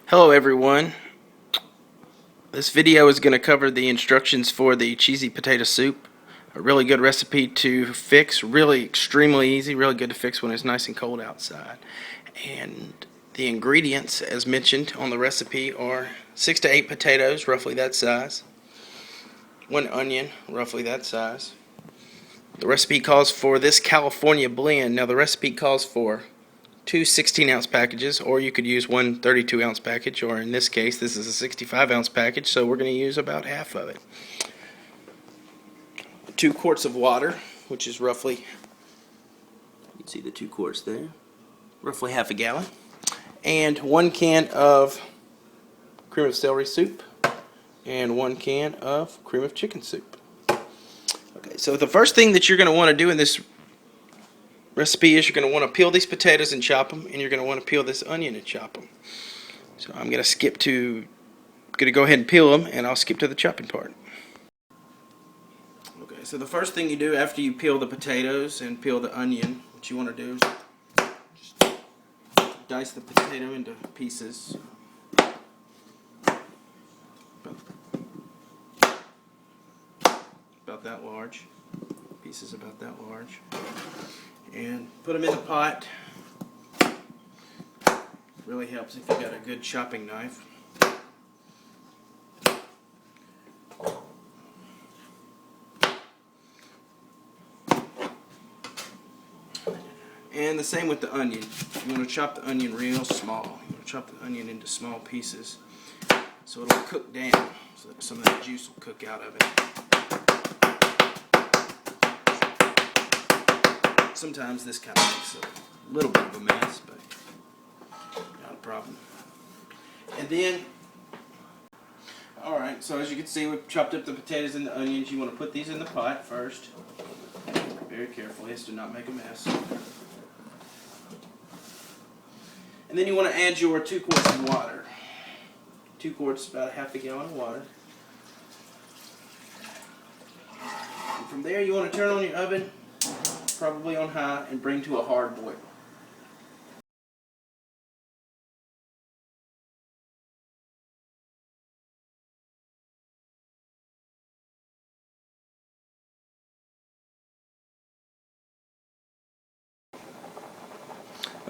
Hello everyone. This video is going to cover the instructions for the cheesy potato soup. A really good recipe to fix, really extremely easy, really good to fix when it's nice and cold outside. And the ingredients, as mentioned on the recipe, are 6 to 8 potatoes, roughly that size, 1 onion, roughly that size. The recipe calls for this California blend. Now the recipe calls for 2 16-ounce packages, or you could use one 32-ounce package, or in this case this is a 65-ounce package, so we're going to use about half of it. 2 quarts of water, which is roughly, you can see the 2 quarts there, roughly half a gallon, and 1 can of cream of celery soup and 1 can of cream of chicken soup. Okay, so the first thing that you're going to want to do in this recipe is you're going to want to peel these potatoes and chop them, and you're going to want to peel this onion and chop them. So I'm going to go ahead and peel them, and I'll skip to the chopping part. Okay, so the first thing you do after you peel the potatoes and peel the onion, what you want to do is just dice the potato into pieces. About that large. Pieces about that large. And put them in the pot. Really helps if you've got a good chopping knife. And the same with the onion. You want to chop the onion real small. You want to chop the onion into small pieces so it'll cook down, so that some of that juice will cook out of it. Sometimes this kind of makes a little bit of a mess, but not a problem. And then, alright, so as you can see, we've chopped up the potatoes and the onions. You want to put these in the pot first, very carefully, as to not make a mess. And then you want to add your 2 quarts of water. 2 quarts, about half a gallon of water. And from there, you want to turn on your oven, probably on high, and bring to a hard boil.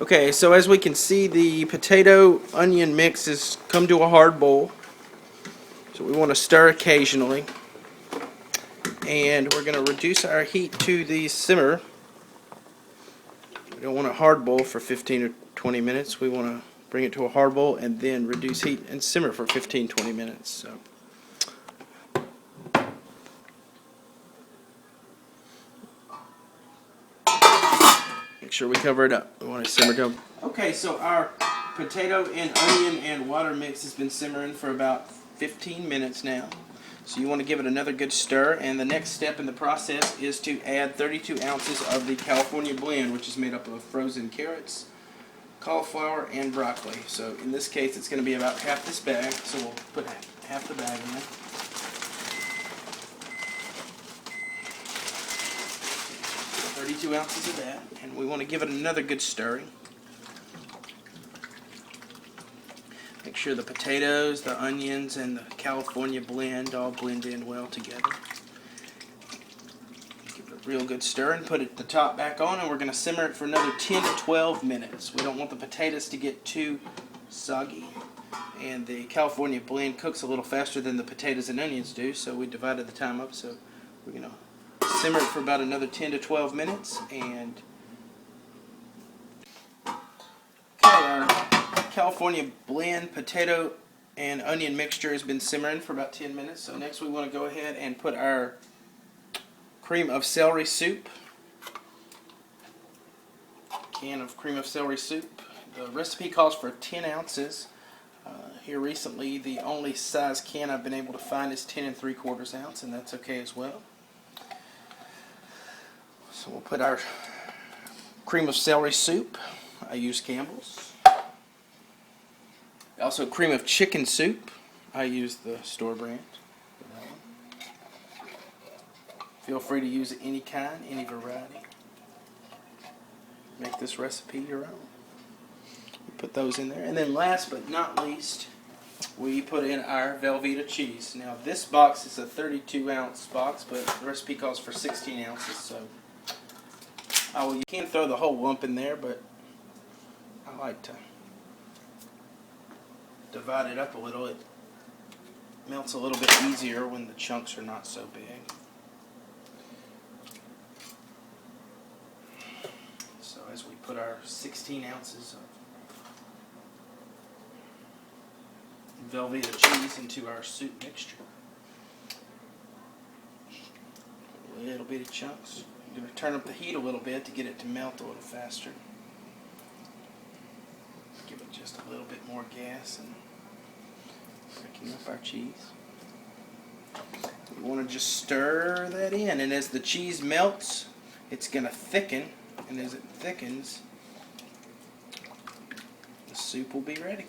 Okay, so as we can see, the potato-onion mix has come to a hard boil. So we want to stir occasionally. And we're going to reduce our heat to the simmer. We don't want a hard boil for 15 or 20 minutes. We want to bring it to a hard boil and then reduce heat and simmer for 15-20 minutes. So make sure we cover it up. We want to simmer down. Okay, so our potato and onion and water mix has been simmering for about 15 minutes now. So you want to give it another good stir, and the next step in the process is to add 32 ounces of the California blend, which is made up of frozen carrots, cauliflower, and broccoli. So in this case it's going to be about half this bag, so we'll put half the bag in there. So 32 ounces of that, and we want to give it another good stirring. Make sure the potatoes, the onions, and the California blend all blend in well together. Give it a real good stir and put the top back on, and we're going to simmer it for another 10 to 12 minutes. We don't want the potatoes to get too soggy. And the California blend cooks a little faster than the potatoes and onions do, so we divided the time up. So we're going to simmer it for about another 10 to 12 minutes. And our California blend potato and onion mixture has been simmering for about 10 minutes. So next we want to go ahead and put our cream of celery soup. Can of cream of celery soup. The recipe calls for 10 ounces. Here recently, the only size can I've been able to find is 10 3/4 ounce, and that's okay as well. So we'll put our cream of celery soup. I use Campbell's. Also, cream of chicken soup. I use the store brand for that one. Feel free to use any kind, any variety. Make this recipe your own. Put those in there. And then last but not least, we put in our Velveeta cheese. Now this box is a 32 ounce box, but the recipe calls for 16 ounces, so you can throw the whole lump in there, but I like to divide it up a little. It melts a little bit easier when the chunks are not so big. So as we put our 16 ounces of Velveeta cheese into our soup mixture, a little bit of chunks. I'm going to turn up the heat a little bit to get it to melt a little faster. Give it just a little bit more gas and breaking up our cheese. We want to just stir that in, and as the cheese melts, it's going to thicken, and as it thickens, the soup will be ready.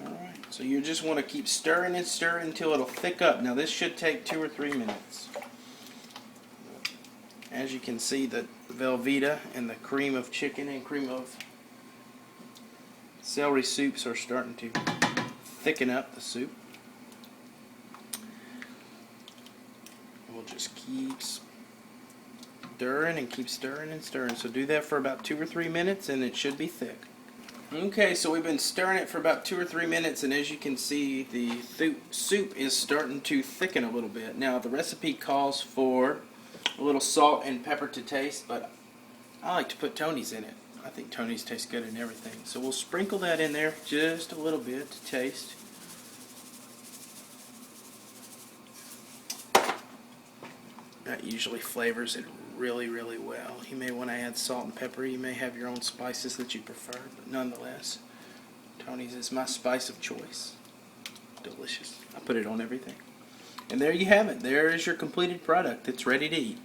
Alright, so you just want to keep stirring and stirring until it'll thick up. Now this should take 2 or 3 minutes. As you can see, the Velveeta and the cream of chicken and cream of celery soups are starting to thicken up the soup. We'll just keep stirring and keep stirring and stirring. So do that for about 2 or 3 minutes and it should be thick. Okay, so we've been stirring it for about 2 or 3 minutes, and as you can see, the soup is starting to thicken a little bit. Now the recipe calls for a little salt and pepper to taste, but I like to put Tony's in it. I think Tony's tastes good in everything. So we'll sprinkle that in there just a little bit to taste. That usually flavors it really, really well. You may want to add salt and pepper. You may have your own spices that you prefer, but nonetheless, Tony's is my spice of choice. Delicious. I put it on everything. And there you have it. There is your completed product. It's ready to eat.